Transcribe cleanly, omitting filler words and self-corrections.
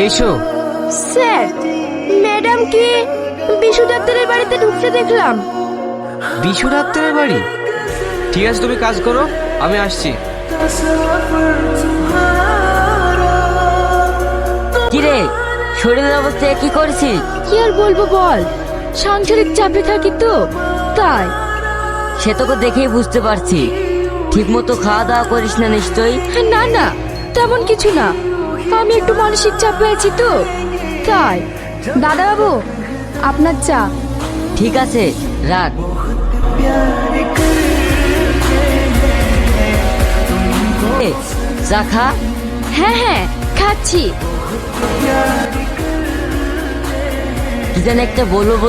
এসো। Sir, madam কি বিশু ডাক্তারের বাড়িতে ঢুকতে দেখলাম। বিশু ডাক্তারের বাড়ি? ঠিক আছে, তুমি কাজ করো, আমি আসছি। কিরে, শরীরের অবস্থা কি করছিস? কি আর বলবো বল, সাংসারিক চাপে থাকি তো তাই। সে তোকে দেখেই বুঝতে পারছি। ঠিক মতো খাওয়া দাওয়া করিস না নিশ্চয়ই? না না, তেমন কিছু না, আমি একটু মানসিক চাপে আছি তো তাই। দাদা বাবু, আপনার চা। ঠিক আছে, রাখ। এ, চা খা। হ্যাঁ হ্যাঁ, খাচ্ছি। কি যেন একটা বলবো